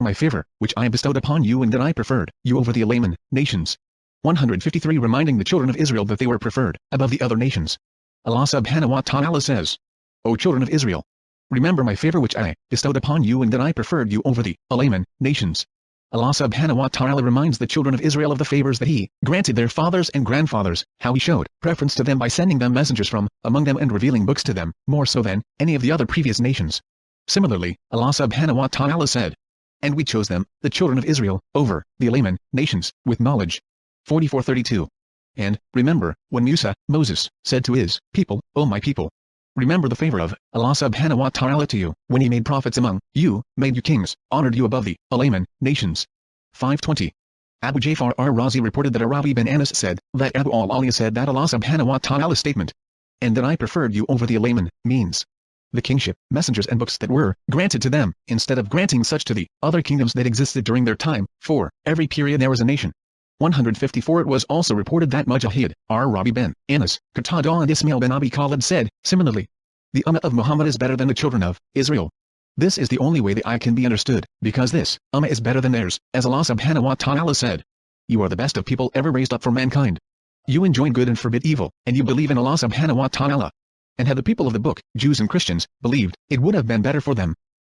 my favor, which I bestowed upon you and that I preferred you over the Alaman nations. 153 Reminding the children of Israel that they were preferred above the other nations. Allah subhanahu wa ta'ala says, O children of Israel, remember my favor which I bestowed upon you and that I preferred you over the Alaman nations. Allah subhanahu wa ta'ala reminds the children of Israel of the favors that He granted their fathers and grandfathers, how He showed preference to them by sending them messengers from among them and revealing books to them, more so than any of the other previous nations. Similarly, Allah subhanahu wa ta'ala said, and we chose them, the children of Israel, over the Alaman nations, with knowledge. 44:32. And, remember, when Moses, said to his people, O my people, remember the favor of Allah subhanahu wa ta'ala to you, when He made prophets among you, made you kings, honored you above the Alaman nations. 5:20. Abu Ja'far ar-Razi reported that Arabi bin Anas said, that Abu al-Aliya said that Allah subhanahu wa ta'ala's statement, and that I preferred you over the Alaman, means the kingship, messengers and books that were granted to them, instead of granting such to the other kingdoms that existed during their time, for every period there was a nation. 154 It was also reported that Mujahid, ar-Rabi bin Anas, Qatada and Ismail bin Abi Khalid said, similarly, the Ummah of Muhammad is better than the children of Israel. This is the only way the ayah can be understood, because this Ummah is better than theirs, as Allah subhanahu wa ta'ala said, you are the best of people ever raised up for mankind. You enjoin good and forbid evil, and you believe in Allah subhanahu wa ta'ala. And had the people of the book, Jews and Christians, believed, it would have been better for them.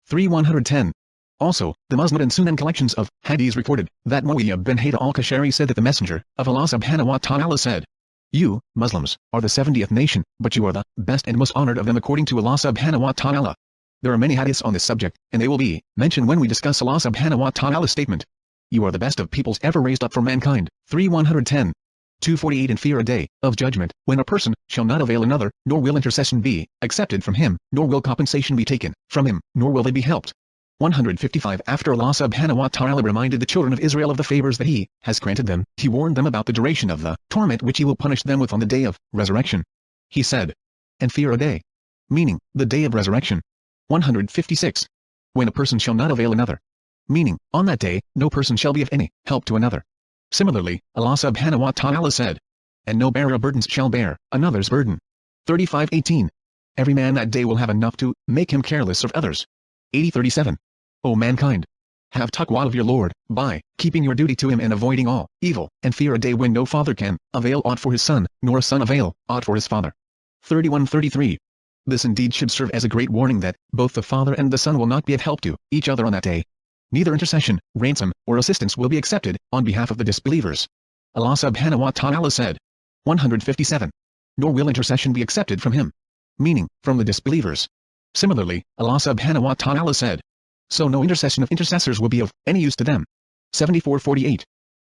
110. Also, the Musnad and Sunan collections of hadiths recorded that Muawiyah bin Hayda al-Kashari said that the Messenger of Allah subhanahu wa ta'ala said, you, Muslims, are the 70th nation, but you are the best and most honored of them according to Allah subhanahu wa ta'ala. There are many hadiths on this subject, and they will be mentioned when we discuss Allah subhanahu wa ta'ala's statement. You are the best of peoples ever raised up for mankind. 110. 248 And fear a day of judgment, when a person shall not avail another, nor will intercession be accepted from him, nor will compensation be taken from him, nor will they be helped. 155 After Allah subhanahu wa ta'ala reminded the children of Israel of the favors that He has granted them, He warned them about the duration of the torment which He will punish them with on the day of resurrection. He said, and fear a day, meaning, the day of resurrection. 156 When a person shall not avail another, meaning, on that day, no person shall be of any help to another. Similarly, Allah subhanahu wa ta'ala said, and no bearer of burdens shall bear another's burden. 35:18 Every man that day will have enough to make him careless of others. 80:37 O mankind! Have taqwa of your Lord, by keeping your duty to Him and avoiding all evil, and fear a day when no father can avail aught for his son, nor a son avail aught for his father. 31:33 This indeed should serve as a great warning that both the father and the son will not be of help to each other on that day. Neither intercession, ransom, or assistance will be accepted on behalf of the disbelievers. Allah subhanahu wa ta'ala said. 157 Nor will intercession be accepted from him, meaning, from the disbelievers. Similarly, Allah subhanahu wa ta'ala said, so no intercession of intercessors will be of any use to them. 74:48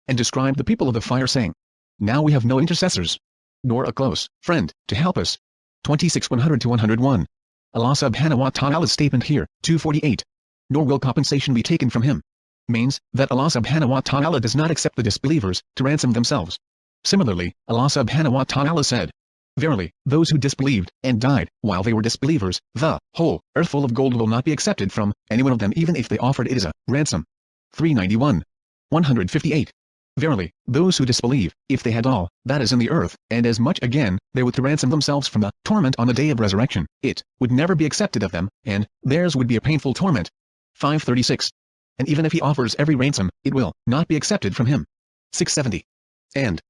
And described the people of the fire saying, now we have no intercessors, nor a close friend to help us. 26:100-101 Allah subhanahu wa ta'ala's statement here, 248 nor will compensation be taken from him, means that Allah subhanahu wa ta'ala does not accept the disbelievers to ransom themselves. Similarly, Allah subhanahu wa ta'ala said, verily, those who disbelieved and died while they were disbelievers, the whole earth full of gold will not be accepted from any one of them even if they offered it as a ransom. 391. 158. Verily, those who disbelieve, if they had all that is in the earth, and as much again, they would to ransom themselves from the torment on the day of resurrection, it would never be accepted of them, and theirs would be a painful torment. 536. And even if he offers every ransom, it will not be accepted from him. 670. And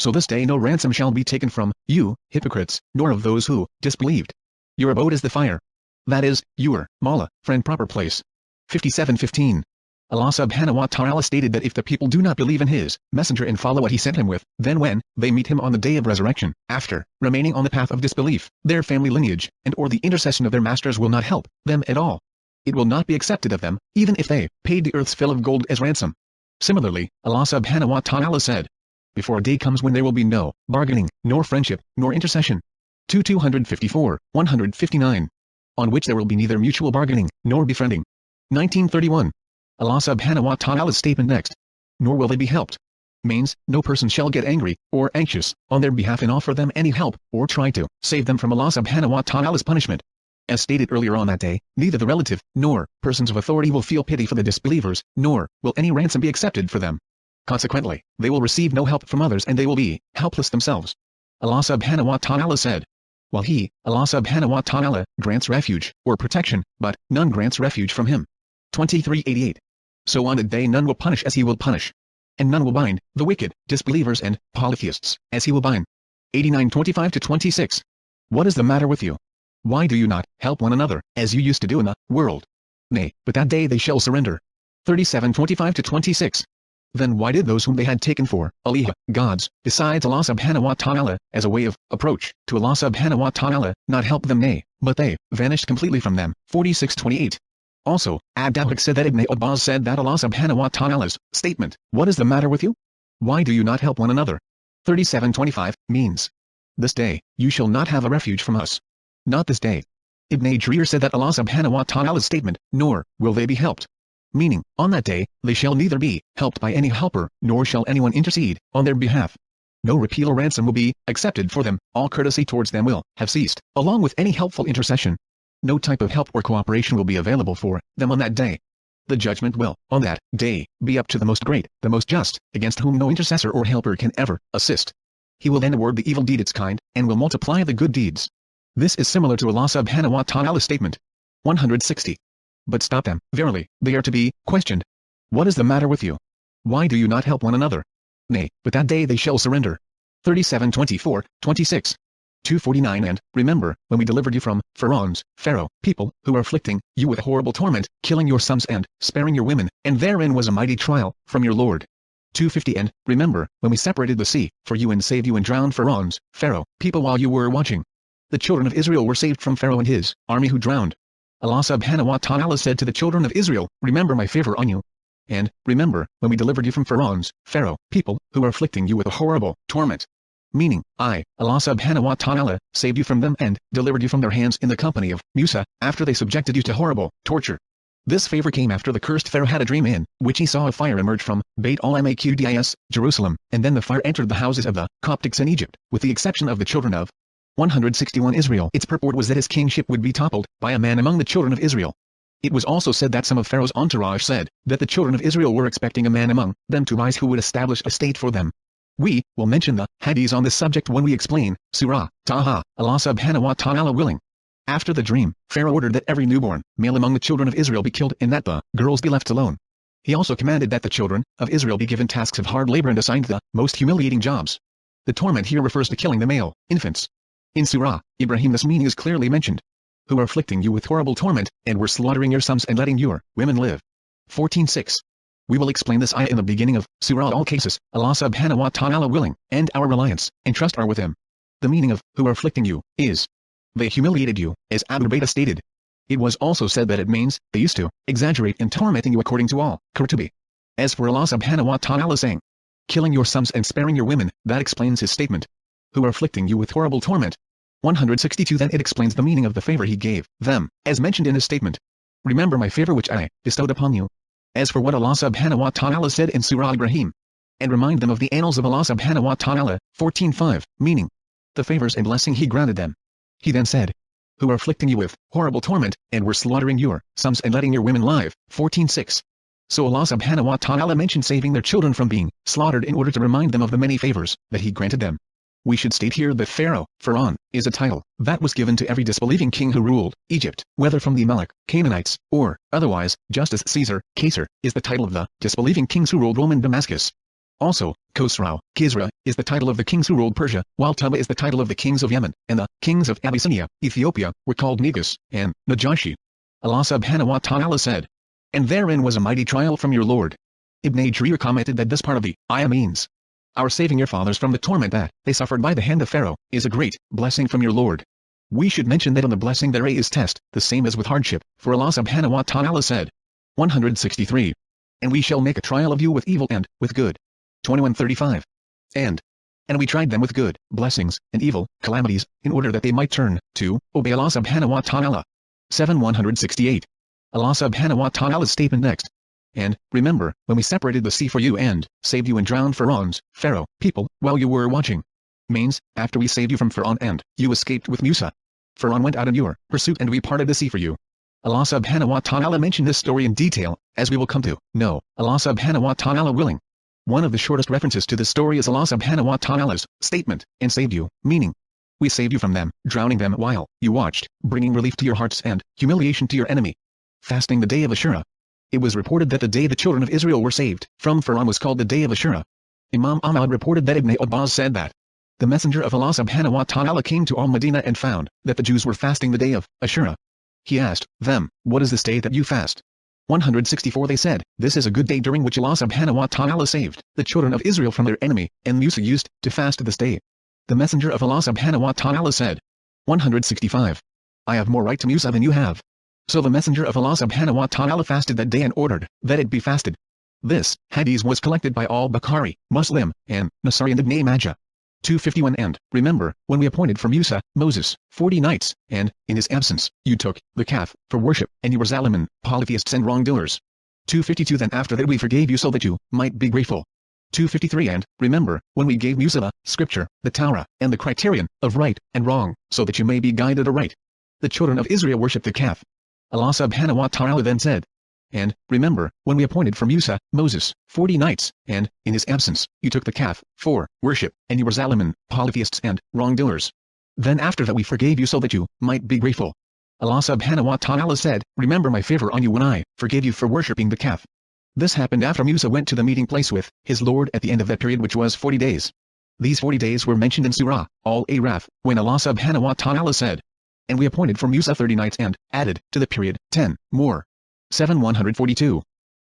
so this day no ransom shall be taken from you, hypocrites, nor of those who disbelieved. Your abode is the fire. That is, your mawla, friend proper place. 57:15. Allah subhanahu wa ta'ala stated that if the people do not believe in His messenger and follow what He sent him with, then when they meet him on the day of resurrection, after remaining on the path of disbelief, their family lineage, and or the intercession of their masters will not help them at all. It will not be accepted of them, even if they paid the earth's fill of gold as ransom. Similarly, Allah subhanahu wa ta'ala said, before a day comes when there will be no bargaining, nor friendship, nor intercession. 259, on which there will be neither mutual bargaining, nor befriending. 1931. Allah subhanahu wa ta'ala's statement next, nor will they be helped, means, no person shall get angry, or anxious, on their behalf and offer them any help, or try to save them from Allah subhanahu wa ta'ala's punishment. As stated earlier on that day, neither the relative, nor persons of authority will feel pity for the disbelievers, nor will any ransom be accepted for them. Consequently, they will receive no help from others and they will be helpless themselves. Allah subhanahu wa ta'ala said, while He, Allah subhanahu wa ta'ala, grants refuge, or protection, but none grants refuge from Him. 2388. So on that day none will punish as he will punish. And none will bind the wicked, disbelievers and polytheists as he will bind. 89:25-26. What is the matter with you? Why do you not help one another, as you used to do in the world? Nay, but that day they shall surrender. 37:25-26. Then why did those whom they had taken for alihah, gods, besides Allah subhanahu wa ta'ala, as a way of approach to Allah subhanahu wa ta'ala, not help them? Nay, but they vanished completely from them. 46:28. Also, Abdabak said that Ibn Abbas said that Allah subhanahu wa ta'ala's statement, "What is the matter with you? Why do you not help one another?" 37:25, means, "This day, you shall not have a refuge from us." Not this day. Ibn Jarir said that Allah subhanahu wa ta'ala's statement, "Nor will they be helped," meaning, on that day, they shall neither be helped by any helper, nor shall anyone intercede on their behalf. No repeal or ransom will be accepted for them, all courtesy towards them will have ceased, along with any helpful intercession. No type of help or cooperation will be available for them on that day. The judgment will, on that day, be up to the most great, the most just, against whom no intercessor or helper can ever assist. He will then award the evil deed its kind, and will multiply the good deeds. This is similar to Allah subhanahu wa ta'ala's statement. 160. But stop them, verily, they are to be questioned. What is the matter with you? Why do you not help one another? Nay, but that day they shall surrender. 37:24-26. 249. And, remember, when we delivered you from Pharaoh, people, who were afflicting you with horrible torment, killing your sons and sparing your women, and therein was a mighty trial from your Lord. 250. And, remember, when we separated the sea for you and saved you and drowned Pharaoh, people while you were watching. The children of Israel were saved from Pharaoh and his army who drowned. Allah subhanahu wa ta'ala said to the children of Israel, "Remember my favor on you. And, remember, when we delivered you from Pharaoh, people, who were afflicting you with a horrible torment." Meaning, Allah subhanahu wa ta'ala, saved you from them and delivered you from their hands in the company of Musa, after they subjected you to horrible torture. This favor came after the cursed Pharaoh had a dream in which he saw a fire emerge from Beit al-Maqdis, Jerusalem, and then the fire entered the houses of the Coptics in Egypt, with the exception of the children of 161 Israel. Its purport was that his kingship would be toppled by a man among the children of Israel. It was also said that some of Pharaoh's entourage said that the children of Israel were expecting a man among them to rise who would establish a state for them. We will mention the hadiths on this subject when we explain Surah Taha, Allah subhanahu wa ta'ala willing. After the dream, Pharaoh ordered that every newborn male among the children of Israel be killed and that the girls be left alone. He also commanded that the children of Israel be given tasks of hard labor and assigned the most humiliating jobs. The torment here refers to killing the male infants. In Surah Ibrahim this meaning is clearly mentioned. Who are afflicting you with horrible torment, and were slaughtering your sons and letting your women live. 14:6. We will explain this ayah in the beginning of Surah Al-Qasas, Allah subhanahu wa ta'ala willing, and our reliance and trust are with him. The meaning of, who are afflicting you, is, they humiliated you, as Abu Ubaidah stated. It was also said that it means, they used to exaggerate in tormenting you according to Al-Qurtubi. As for Allah subhanahu wa ta'ala saying, killing your sons and sparing your women, that explains his statement. Who are afflicting you with horrible torment. 162. Then it explains the meaning of the favor he gave them, as mentioned in his statement. Remember my favor which I bestowed upon you. As for what Allah subhanahu wa ta'ala said in Surah Ibrahim, and remind them of the annals of Allah subhanahu wa ta'ala, 14:5, meaning, the favors and blessing he granted them. He then said, who are afflicting you with horrible torment, and were slaughtering your sons and letting your women live, 14:6. So Allah subhanahu wa ta'ala mentioned saving their children from being slaughtered in order to remind them of the many favors that he granted them. We should state here that Pharaoh, is a title that was given to every disbelieving king who ruled Egypt, whether from the Amalek, Canaanites, or otherwise, just as Caesar, is the title of the disbelieving kings who ruled Roman Damascus. Also, Kisra, is the title of the kings who ruled Persia, while Tuba is the title of the kings of Yemen, and the kings of Abyssinia, Ethiopia, were called Negus and Najashi. Allah subhanahu wa ta'ala said, and therein was a mighty trial from your Lord. Ibn Jarir commented that this part of the ayah means, our saving your fathers from the torment that they suffered by the hand of Pharaoh, is a great blessing from your Lord. We should mention that on the blessing there is test, the same as with hardship, for Allah subhanahu wa ta'ala said. 163. And we shall make a trial of you with evil and with good. 21:35. And we tried them with good blessings and evil calamities, in order that they might turn to obey Allah subhanahu wa ta'ala. 168. Allah subhanahu wa ta'ala's statement next. And, remember, when we separated the sea for you and saved you and drowned Pharaoh, people, while you were watching. Means, after we saved you from Pharaoh and you escaped with Musa. Pharaoh went out in your pursuit and we parted the sea for you. Allah subhanahu wa ta'ala mentioned this story in detail, as we will come to know, Allah subhanahu wa ta'ala willing. One of the shortest references to this story is Allah subhanahu wa ta'ala's statement, and saved you, meaning, we saved you from them, drowning them while you watched, bringing relief to your hearts and humiliation to your enemy. Fasting the day of Ashura. It was reported that the day the children of Israel were saved from Pharaoh was called the day of Ashura. Imam Ahmad reported that Ibn Abbas said that the messenger of Allah subhanahu wa ta'ala came to al-Madinah and found that the Jews were fasting the day of Ashura. He asked them, "What is this day that you fast?" 164 They said, "This is a good day during which Allah subhanahu wa ta'ala saved the children of Israel from their enemy, and Musa used to fast this day." The messenger of Allah subhanahu wa ta'ala said, 165. "I have more right to Musa than you have." So the messenger of Allah subhanahu wa ta'ala fasted that day and ordered that it be fasted. This hadith was collected by al-Bukhari, Muslim, and Nasai and Ibn Majah. 251 And, remember, when we appointed for Musa, Moses, 40 nights, and, in his absence, you took the calf for worship, and you were Zaliman, polytheists and wrongdoers. 252 Then after that we forgave you so that you might be grateful. 253 And, remember, when we gave Musa the scripture, the Torah, and the criterion of right and wrong, so that you may be guided aright. The children of Israel worshipped the calf. Allah subhanahu wa ta'ala then said, and, remember, when we appointed for Musa, Moses, 40 nights, and, in his absence, you took the calf, for worship, and you were Zaliman, polytheists and wrongdoers. Then after that we forgave you so that you might be grateful. Allah subhanahu wa ta'ala said, remember my favor on you when I forgave you for worshipping the calf. This happened after Musa went to the meeting place with his Lord at the end of that period, which was 40 days. These 40 days were mentioned in Surah Al-Araf, when Allah subhanahu wa ta'ala said, and we appointed for Musa 30 nights and added to the period 10 more. 142.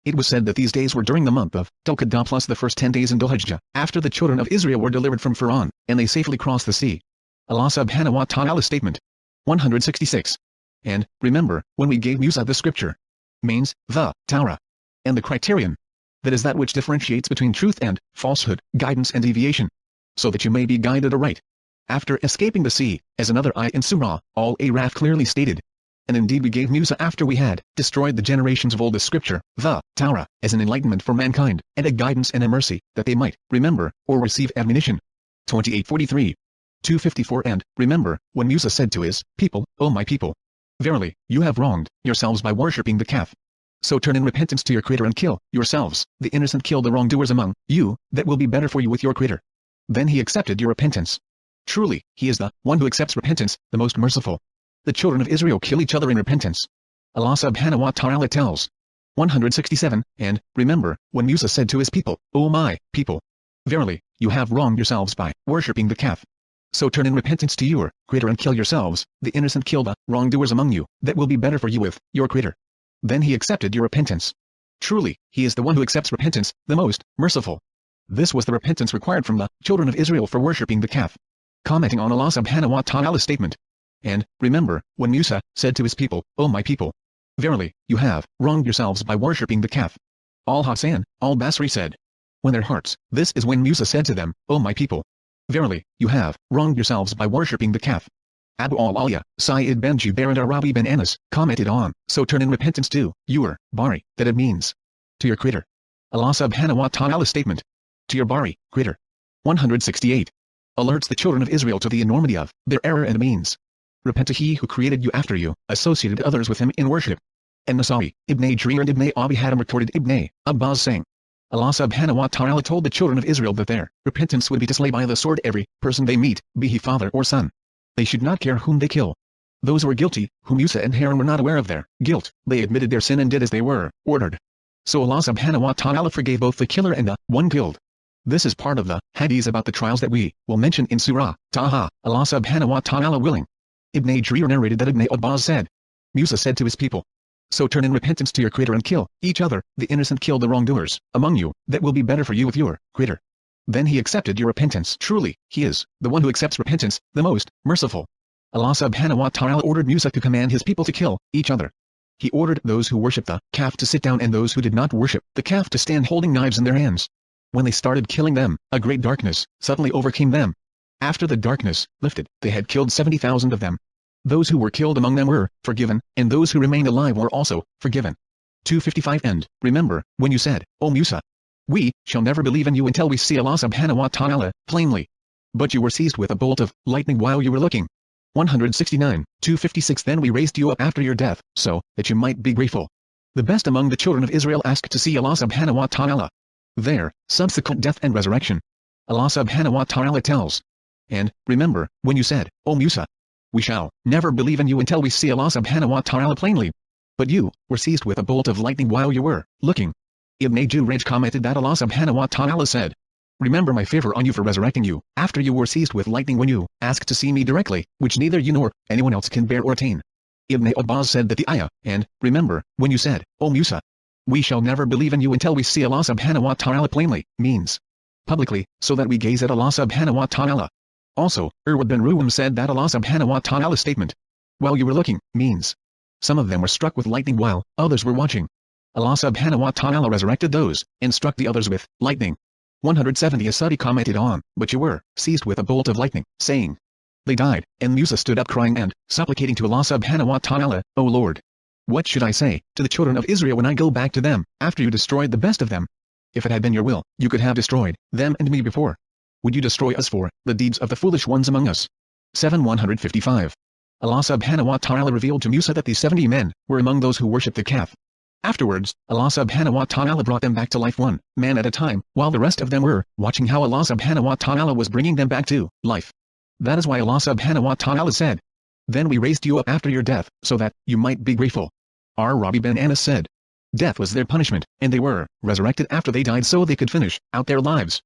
It was said that these days were during the month of Dhul-Qa'dah plus the first 10 days in Dhul-Hijjah, after the children of Israel were delivered from Pharaoh, and they safely crossed the sea. Allah subhanahu wa ta'ala's statement. 166. And, remember, when we gave Musa the scripture, means, the Torah, and the criterion, that is that which differentiates between truth and falsehood, guidance and deviation, so that you may be guided aright. After escaping the sea, as another ayah in Surah Al-Araf clearly stated, and indeed we gave Musa after we had destroyed the generations of old the scripture, the Torah, as an enlightenment for mankind, and a guidance and a mercy, that they might remember, or receive admonition. 28:43. 254 And, remember, when Musa said to his people, O my people, verily, you have wronged yourselves by worshipping the calf. So turn in repentance to your Creator and kill yourselves, the innocent kill the wrongdoers among you, that will be better for you with your Creator. Then he accepted your repentance. Truly, he is the one who accepts repentance, the most merciful. The children of Israel kill each other in repentance. Allah subhanahu wa ta'ala tells. 167 And, remember, when Musa said to his people, O my people, verily, you have wronged yourselves by worshipping the calf. So turn in repentance to your Creator and kill yourselves, the innocent kill the wrongdoers among you, that will be better for you with your Creator. Then he accepted your repentance. Truly, he is the one who accepts repentance, the most merciful. This was the repentance required from the children of Israel for worshipping the calf. Commenting on Allah subhanahu wa ta'ala's statement. And, remember, when Musa said to his people, O my people, verily, you have wronged yourselves by worshipping the calf. Al-Hasan, al-Basri said, when their hearts, this is when Musa said to them, O my people, verily, you have wronged yourselves by worshipping the calf. Abu al-Aliya, Sa'id ben Jubair and Arabi ben Anas, commented on, so turn in repentance to your Bari, that it means, to your Creator. Allah subhanahu wa ta'ala's statement, to your Bari, Creator. 168. Alerts the children of Israel to the enormity of their error and means. Repent to he who created you after you associated others with him in worship. And Nasai, Ibn Jarir and Ibn Abi Hatim recorded Ibn Abbas saying, Allah subhanahu wa ta'ala told the children of Israel that their repentance would be to slay by the sword every person they meet, be he father or son. They should not care whom they kill. Those who were guilty, whom Musa and Harun were not aware of their guilt, they admitted their sin and did as they were ordered. So Allah subhanahu wa ta'ala forgave both the killer and the one killed. This is part of the hadith about the trials that we will mention in Surah Taha, Allah subhanahu wa ta'ala willing. Ibn Jarir narrated that Ibn Abbas said, Musa said to his people, so turn in repentance to your Creator and kill each other, the innocent kill the wrongdoers among you, that will be better for you with your Creator. Then he accepted your repentance. Truly, he is the one who accepts repentance, the most merciful. Allah subhanahu wa ta'ala ordered Musa to command his people to kill each other. He ordered those who worship the calf to sit down and those who did not worship the calf to stand holding knives in their hands. When they started killing them, a great darkness suddenly overcame them. After the darkness lifted, they had killed 70,000 of them. Those who were killed among them were forgiven, and those who remained alive were also forgiven. 255 And, remember, when you said, O Musa, we shall never believe in you until we see Allah subhanahu wa ta'ala plainly. But you were seized with a bolt of lightning while you were looking. 169. 256 Then we raised you up after your death, so that you might be grateful. The best among the children of Israel asked to see Allah subhanahu wa ta'ala. Their subsequent death and resurrection. Allah subhanahu wa ta'ala tells. And, remember, when you said, O Musa, we shall never believe in you until we see Allah subhanahu wa ta'ala plainly. But you were seized with a bolt of lightning while you were looking. Ibn Jurayj commented that Allah subhanahu wa ta'ala said, "Remember my favor on you for resurrecting you, after you were seized with lightning when you asked to see me directly, which neither you nor anyone else can bear or attain." Ibn Abbas said that the ayah, and remember, when you said, "O Musa, we shall never believe in you until we see Allah subhanahu wa ta'ala plainly," means publicly, so that we gaze at Allah subhanahu wa ta'ala. Also, Urwa bin Ruwam said that Allah subhanahu wa ta'ala's statement, "while you were looking," means some of them were struck with lightning while others were watching. Allah subhanahu wa ta'ala resurrected those, and struck the others with lightning. 170 Asadi commented on, "But you were seized with a bolt of lightning," saying, "They died," and Musa stood up crying and supplicating to Allah subhanahu wa ta'ala, "O Lord, what should I say to the children of Israel when I go back to them, after you destroyed the best of them? If it had been your will, you could have destroyed them and me before. Would you destroy us for the deeds of the foolish ones among us?" 155. Allah subhanahu wa ta'ala revealed to Musa that these 70 men were among those who worshipped the calf. Afterwards, Allah subhanahu wa ta'ala brought them back to life one man at a time, while the rest of them were watching how Allah subhanahu wa ta'ala was bringing them back to life. That is why Allah subhanahu wa ta'ala said, "Then we raised you up after your death, so that you might be grateful." Rabi bin Anas said, "Death was their punishment, and they were resurrected after they died so they could finish out their lives."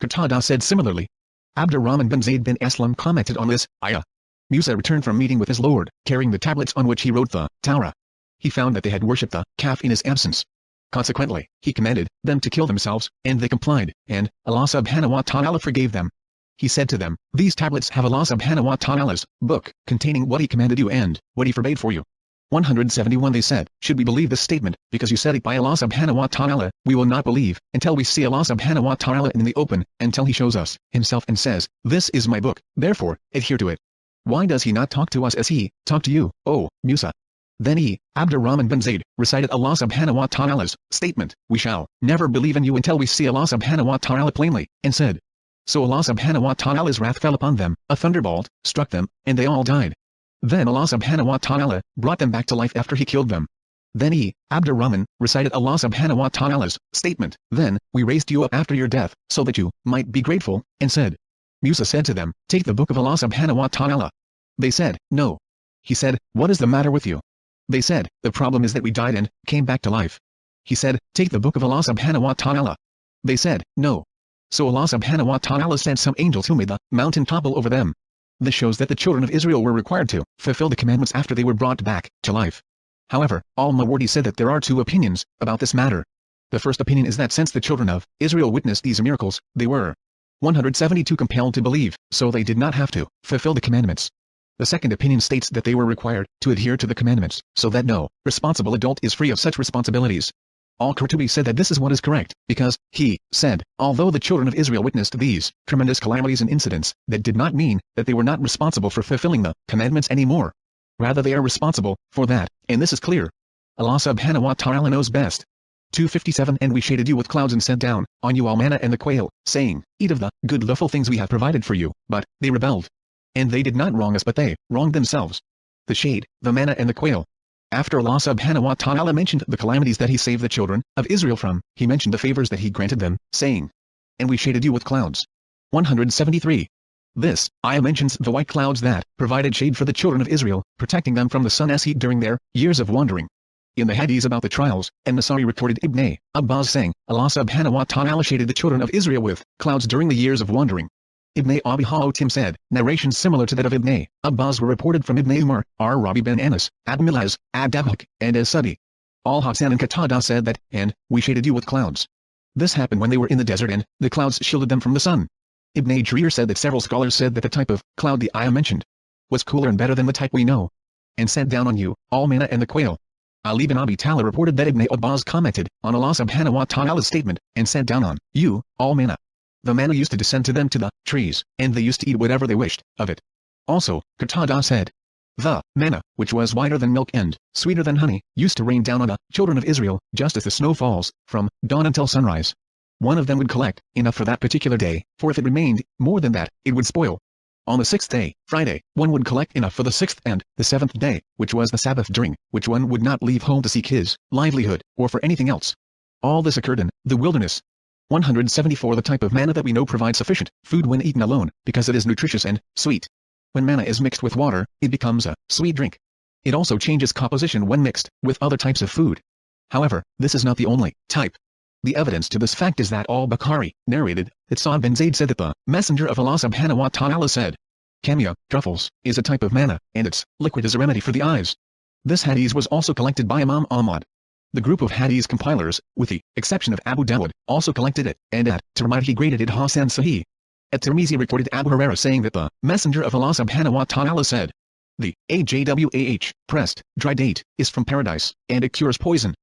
Qatada said similarly. Abdurrahman bin Zayd bin Aslam commented on this ayah. Musa returned from meeting with his Lord, carrying the tablets on which he wrote the Torah. He found that they had worshipped the calf in his absence. Consequently, he commanded them to kill themselves, and they complied, and Allah subhanahu wa ta'ala forgave them. He said to them, "These tablets have Allah subhanahu wa ta'ala's book, containing what he commanded you and what he forbade for you." 171 They said, "Should we believe this statement, because you said it by Allah subhanahu wa ta'ala, we will not believe, until we see Allah subhanahu wa ta'ala in the open, until he shows us himself and says, 'This is my book, therefore, adhere to it.' Why does he not talk to us as he talked to you, O Musa?" Then he, Abdurrahman bin Zayd, recited Allah subhanahu wa ta'ala's statement, "We shall never believe in you until we see Allah subhanahu wa ta'ala plainly," and said. So Allah subhanahu wa ta'ala's wrath fell upon them, a thunderbolt struck them, and they all died. Then Allah subhanahu wa ta'ala brought them back to life after he killed them. Then he, Abdurrahman, recited Allah subhanahu wa ta'ala's statement, "Then we raised you up after your death, so that you might be grateful," and said. Musa said to them, "Take the book of Allah subhanahu wa ta'ala." They said, "No." He said, "What is the matter with you?" They said, "The problem is that we died and came back to life." He said, "Take the book of Allah subhanahu wa ta'ala." They said, "No." So Allah subhanahu wa ta'ala sent some angels who made the mountain topple over them. This shows that the children of Israel were required to fulfill the commandments after they were brought back to life. However, Al-Mawardi said that there are two opinions about this matter. The first opinion is that since the children of Israel witnessed these miracles, they were 172 compelled to believe, so they did not have to fulfill the commandments. The second opinion states that they were required to adhere to the commandments, so that no responsible adult is free of such responsibilities. Al-Qurtubi said that this is what is correct, because, he said, although the children of Israel witnessed these tremendous calamities and incidents, that did not mean that they were not responsible for fulfilling the commandments anymore. Rather they are responsible for that, and this is clear. Allah subhanahu wa ta'ala knows best. 257 And we shaded you with clouds and sent down on you al-manna and the quail, saying, "Eat of the good lawful things we have provided for you," but they rebelled. And they did not wrong us but they wronged themselves. The shade, the manna and the quail. After Allah subhanahu wa ta'ala mentioned the calamities that he saved the children of Israel from, he mentioned the favors that he granted them, saying, "And we shaded you with clouds." 173. This ayah mentions the white clouds that provided shade for the children of Israel, protecting them from the sun's heat during their years of wandering. In the hadith about the trials, An-Nasai reported Ibn Abbas saying, Allah subhanahu wa ta'ala shaded the children of Israel with clouds during the years of wandering. Ibn Abi Hatim said, narrations similar to that of Ibn Abbas were reported from Ibn Umar, Rabi bin Anas, Abd-Milaz, Abd-Abhak, and As-Sudi. Al-Hasan and Qatada said that, "And we shaded you with clouds." This happened when they were in the desert and the clouds shielded them from the sun. Ibn Jarir said that several scholars said that the type of cloud the ayah mentioned was cooler and better than the type we know, and sent down on you al-manna and the quail. Ali bin Abi Talib reported that Ibn Abbas commented on Allah subhanahu wa ta'ala's statement, "And sent down on you al-manna." The manna used to descend to them to the trees, and they used to eat whatever they wished of it. Also, Qatada said, the manna, which was whiter than milk and sweeter than honey, used to rain down on the children of Israel, just as the snow falls, from dawn until sunrise. One of them would collect enough for that particular day, for if it remained more than that, it would spoil. On the sixth day, Friday, one would collect enough for the sixth and the seventh day, which was the Sabbath, during which one would not leave home to seek his livelihood, or for anything else. All this occurred in the wilderness. 174 The type of manna that we know provides sufficient food when eaten alone, because it is nutritious and sweet. When manna is mixed with water, it becomes a sweet drink. It also changes composition when mixed with other types of food. However, this is not the only type. The evidence to this fact is that al-Bukhari narrated that Sa'd bin Zayd said that the Messenger of Allah subhanahu wa ta'ala said, Kamia, truffles, is a type of manna, and its liquid is a remedy for the eyes. This hadith was also collected by Imam Ahmad. The group of hadith compilers, with the exception of Abu Dawud, also collected it, and at Tirmidhi he graded it Hasan Sahih. At-Tirmizi recorded Abu Hurairah saying that the Messenger of Allah subhanahu wa ta'ala said, the ajwah, pressed, dry date, is from paradise, and it cures poison.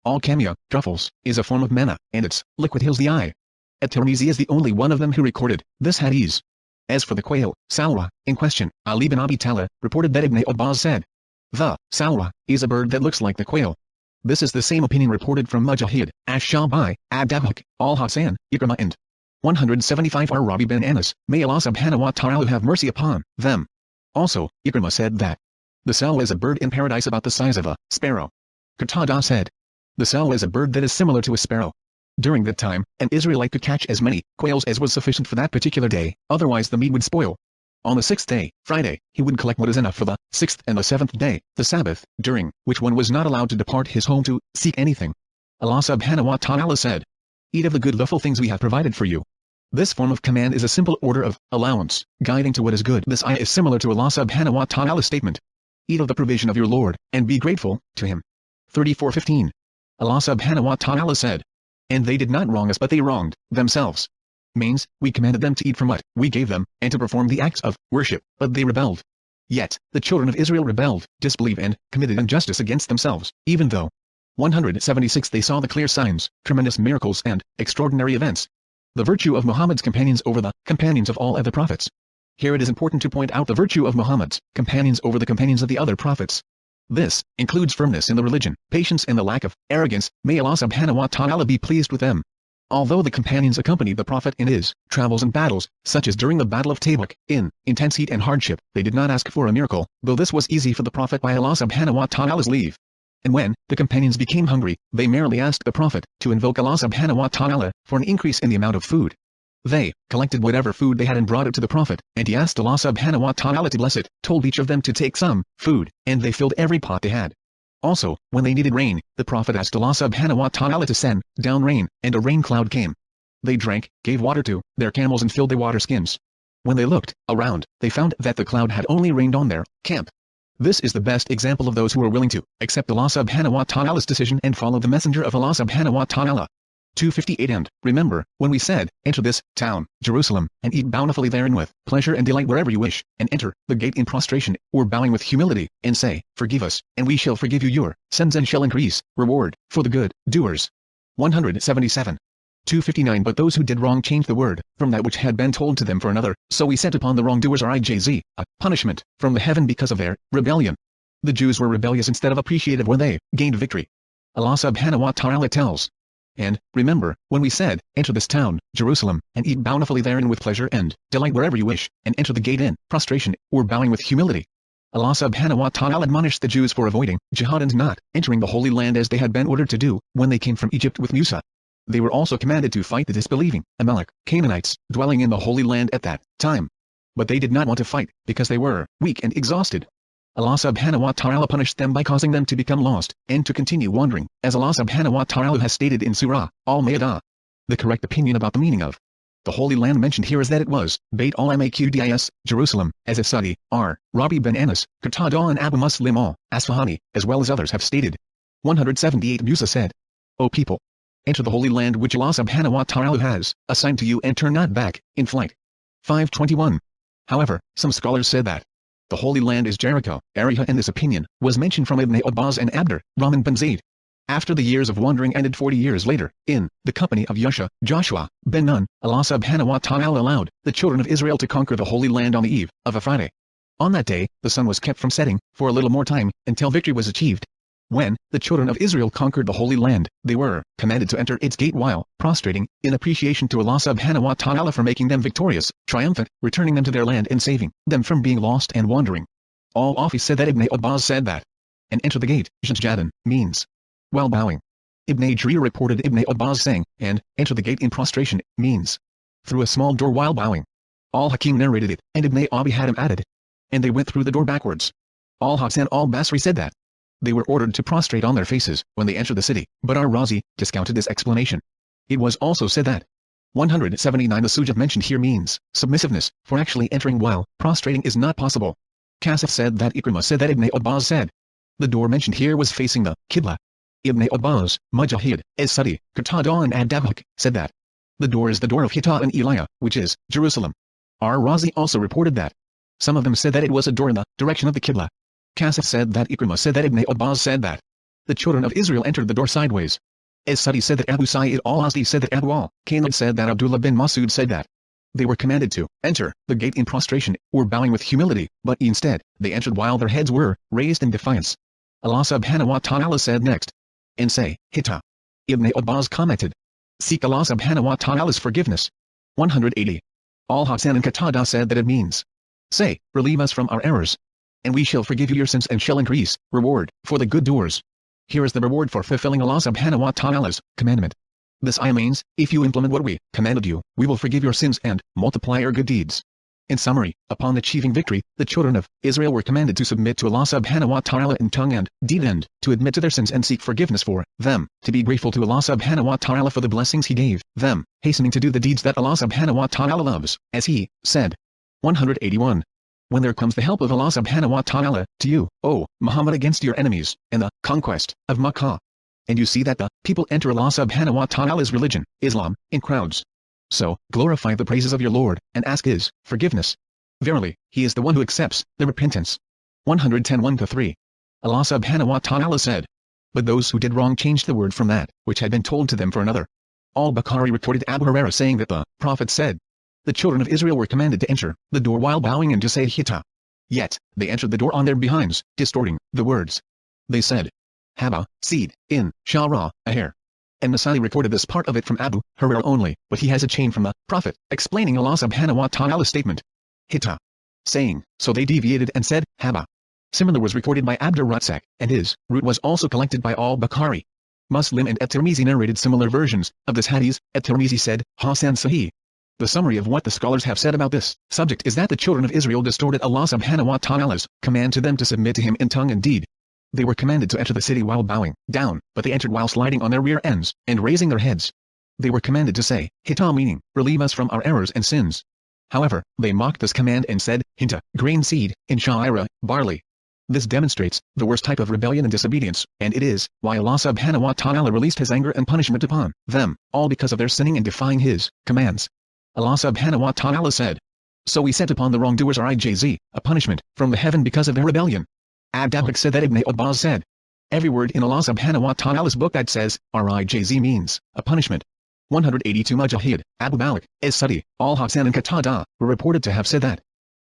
Al-Kamia, truffles, is a form of manna, and its liquid heals the eye. At-Tirmizi is the only one of them who recorded this hadith. As for the quail, salwa, in question, Ali bin Abi Talib reported that Ibn Abbas said, the salwa is a bird that looks like the quail. This is the same opinion reported from Mujahid, Ash-Shabi, Abdahak, Al-Hasan, Ikrimah and 175 Rabi bin Anas, may Allah subhanahu wa ta'ala have mercy upon them. Also, Ikrimah said that the salwa is a bird in paradise about the size of a sparrow. Qatada said, the salwa is a bird that is similar to a sparrow. During that time, an Israelite could catch as many quails as was sufficient for that particular day, otherwise the meat would spoil. On the sixth day, Friday, he would collect what is enough for the sixth and the seventh day, the Sabbath, during which one was not allowed to depart his home to seek anything. Allah subhanahu wa ta'ala said, eat of the good lawful things we have provided for you. This form of command is a simple order of allowance, guiding to what is good. This ayah is similar to Allah subhanahu wa ta'ala's statement. Eat of the provision of your Lord, and be grateful to him. 34:15. Allah subhanahu wa ta'ala said, and they did not wrong us but they wronged themselves. Means, we commanded them to eat from what we gave them, and to perform the acts of worship, but they rebelled. Yet, the children of Israel rebelled, disbelieved and committed injustice against themselves, even though 176 they saw the clear signs, tremendous miracles and extraordinary events. The virtue of Muhammad's companions over the companions of all other prophets. Here it is important to point out the virtue of Muhammad's companions over the companions of the other prophets. This includes firmness in the religion, patience and the lack of arrogance. May Allah subhanahu wa ta'ala be pleased with them. Although the companions accompanied the Prophet in his travels and battles, such as during the Battle of Tabuk, in intense heat and hardship, they did not ask for a miracle, though this was easy for the Prophet by Allah subhanahu wa ta'ala's leave. And when the companions became hungry, they merely asked the Prophet to invoke Allah subhanahu wa ta'ala for an increase in the amount of food. They collected whatever food they had and brought it to the Prophet, and he asked Allah subhanahu wa ta'ala to bless it, told each of them to take some food, and they filled every pot they had. Also, when they needed rain, the Prophet asked Allah subhanahu wa ta'ala to send down rain, and a rain cloud came. They drank, gave water to their camels and filled their water skins. When they looked around, they found that the cloud had only rained on their camp. This is the best example of those who are willing to accept Allah subhanahu wa ta'ala's decision and follow the Messenger of Allah subhanahu wa ta'ala. 258 And, remember, when we said, enter this town, Jerusalem, and eat bountifully therein with pleasure and delight wherever you wish, and enter the gate in prostration, or bowing with humility, and say, forgive us, and we shall forgive you your sins and shall increase reward for the good doers. 177. 259 But those who did wrong changed the word from that which had been told to them for another, so we sent upon the wrongdoers rijz, a punishment from the heaven because of their rebellion. The Jews were rebellious instead of appreciative when they gained victory. Allah subhanahu wa ta'ala tells, and, remember, when we said, enter this town, Jerusalem, and eat bountifully therein with pleasure and delight wherever you wish, and enter the gate in prostration, or bowing with humility. Allah subhanahu wa ta'ala admonished the Jews for avoiding jihad and not entering the Holy Land as they had been ordered to do when they came from Egypt with Musa. They were also commanded to fight the disbelieving Amalek, Canaanites, dwelling in the Holy Land at that time. But they did not want to fight, because they were weak and exhausted. Allah subhanahu wa ta'ala punished them by causing them to become lost, and to continue wandering, as Allah subhanahu wa ta'ala has stated in Surah Al-Ma'idah. The correct opinion about the meaning of the Holy Land mentioned here is that it was Bayt al-Maqdis, Jerusalem, as Sa'di, Rabi bin Anas, Qatada and Abu Muslim al-Asfahani, as well as others have stated. 178 Musa said, O people! Enter the Holy Land which Allah subhanahu wa ta'ala has assigned to you and turn not back in flight. 521. However, some scholars said that the Holy Land is Jericho, area, and this opinion was mentioned from Ibn Abbas and Abdur Rahman bin Zayd. After the years of wandering ended 40 years later, in the company of Joshua ben Nun, Allah subhanahu wa ta'ala allowed the children of Israel to conquer the Holy Land on the eve of a Friday. On that day, the sun was kept from setting for a little more time, until victory was achieved. When the children of Israel conquered the Holy Land, they were commanded to enter its gate while prostrating, in appreciation to Allah subhanahu wa ta'ala for making them victorious, triumphant, returning them to their land and saving them from being lost and wandering. Al-Afi said that Ibn Abbas said that, and enter the gate, Jadan, means while bowing. Ibn Jarir reported Ibn Abbas saying, and enter the gate in prostration, means through a small door while bowing. Al-Hakim narrated it, and Ibn Abi Hatim added, and they went through the door backwards. Al-Hafs and al-Basri said that they were ordered to prostrate on their faces when they entered the city, but Ar-Razi discounted this explanation. It was also said that 179 the sujud mentioned here means submissiveness, for actually entering while prostrating is not possible. Kasif said that Ikrimah said that Ibn Abbas said the door mentioned here was facing the Qibla. Ibn Abbas, Mujahid, As-Sudi, Qatada and Ad-Dabhak said that the door is the door of Hitta and Eliah, which is Jerusalem. Ar-Razi also reported that some of them said that it was a door in the direction of the Qibla. Kasif said that Ikrimah said that Ibn Abbas said that the children of Israel entered the door sideways. As-Sudi said that Abu Sa'id al-Asdi said that Abu al-Kanad said that Abdullah bin Masud said that they were commanded to enter the gate in prostration or bowing with humility, but instead, they entered while their heads were raised in defiance. Allah subhanahu wa ta'ala said next, and say, Hitta. Ibn Abbas commented, seek Allah subhanahu wa ta'ala's forgiveness. 180. Al-Hasan and Qatada said that it means, say, relieve us from our errors, and we shall forgive you your sins and shall increase reward for the good doers. Here is the reward for fulfilling Allah subhanahu wa ta'ala's commandment. This ayah means, if you implement what we commanded you, we will forgive your sins and multiply your good deeds. In summary, upon achieving victory, the children of Israel were commanded to submit to Allah subhanahu wa ta'ala in tongue and deed and to admit to their sins and seek forgiveness for them, to be grateful to Allah subhanahu wa ta'ala for the blessings He gave them, hastening to do the deeds that Allah subhanahu wa ta'ala loves, as He said. 181. When there comes the help of Allah subhanahu wa ta'ala to you, O Muhammad, against your enemies, and the conquest of Makkah, and you see that the people enter Allah subhanahu wa ta'ala's religion, Islam, in crowds. So, glorify the praises of your Lord, and ask His forgiveness. Verily, He is the one who accepts the repentance. 110 1-3. Allah subhanahu wa ta'ala said, but those who did wrong changed the word from that which had been told to them for another. Al-Bukhari reported Abu Hurairah saying that the Prophet said, the children of Israel were commanded to enter the door while bowing and to say Hitta. Yet, they entered the door on their behinds, distorting the words. They said, Haba, seed, in, Shara, a hair. And Nasai recorded this part of it from Abu Hurairah only, but he has a chain from the Prophet, explaining Allah subhanahu wa ta'ala's statement. Hitta. Saying, so they deviated and said, Haba. Similar was recorded by Abdur Razzaq, and his root was also collected by Al-Bukhari. Muslim and At-Tirmizi narrated similar versions of this hadith. At-Tirmizi said, Hasan Sahih. The summary of what the scholars have said about this subject is that the children of Israel distorted Allah subhanahu wa ta'ala's command to them to submit to Him in tongue and deed. They were commanded to enter the city while bowing down, but they entered while sliding on their rear ends and raising their heads. They were commanded to say, Hitta, meaning, relieve us from our errors and sins. However, they mocked this command and said, Hinta, grain seed, in Sha'ira, barley. This demonstrates the worst type of rebellion and disobedience, and it is why Allah subhanahu wa ta'ala released His anger and punishment upon them, all because of their sinning and defying His commands. Allah subhanahu wa ta'ala said, so we sent upon the wrongdoers Rijz, a punishment from the heaven because of their rebellion. Ad-Dabhak said that Ibn Abbas said, every word in Allah subhanahu wa ta'ala's book that says, Rijz means, a punishment. 182 Mujahid, Abu Malik, As-Sudi, Al-Hasan and Qatada, were reported to have said that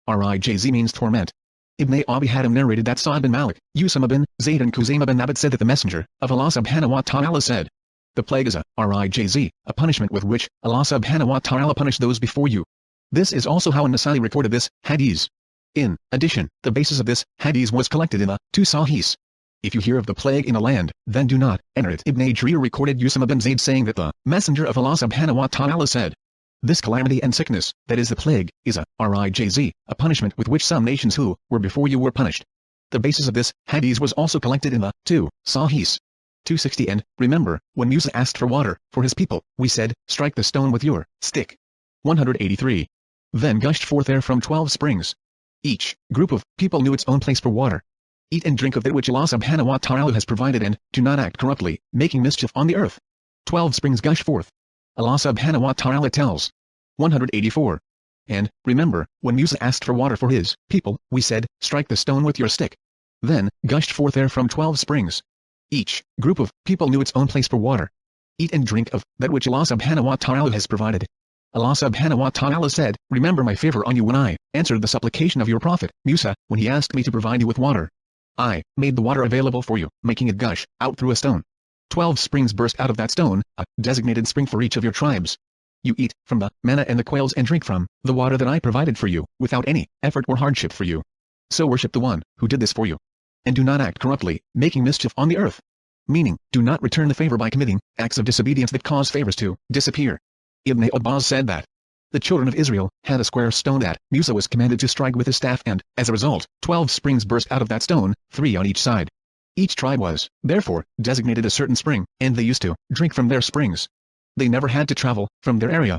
Rijz means torment. Ibn Abi Hatim narrated that Sa'd bin Malik, Usama bin Zayd and Khuzaymah bin Abd said that the messenger of Allah subhanahu wa ta'ala said, the plague is a Rijz, a punishment with which Allah subhanahu wa ta'ala punished those before you. This is also how An-Nasai recorded this hadith. In addition, the basis of this hadith was collected in the two Sahihs. If you hear of the plague in a land, then do not enter it. Ibn Jarir recorded Usama bin Zayd saying that the messenger of Allah subhanahu wa ta'ala said, this calamity and sickness, that is the plague, is a Rijz, a punishment with which some nations who were before you were punished. The basis of this hadith was also collected in the two Sahihs. 260 And, remember, when Musa asked for water for his people, we said, strike the stone with your stick. 183. Then gushed forth air from 12 springs. Each group of people knew its own place for water. Eat and drink of that which Allah subhanahu wa ta'ala has provided and do not act corruptly, making mischief on the earth. 12 springs gush forth. Allah subhanahu wa ta'ala tells. 184. And, remember, when Musa asked for water for his people, we said, strike the stone with your stick. Then gushed forth air from 12 springs. Each group of people knew its own place for water. Eat and drink of that which Allah subhanahu wa ta'ala has provided. Allah subhanahu wa ta'ala said, remember my favor on you when I answered the supplication of your prophet, Musa, when he asked me to provide you with water. I made the water available for you, making it gush out through a stone. 12 springs burst out of that stone, a designated spring for each of your tribes. You eat from the manna and the quails and drink from the water that I provided for you, without any effort or hardship for you. So worship the one who did this for you. And do not act corruptly, making mischief on the earth. Meaning, do not return the favor by committing acts of disobedience that cause favors to disappear. Ibn Abbas said that The children of Israel had a square stone that Musa was commanded to strike with his staff, and, as a result, 12 springs burst out of that stone, 3 on each side. Each tribe was, therefore, designated a certain spring, and they used to drink from their springs. They never had to travel from their area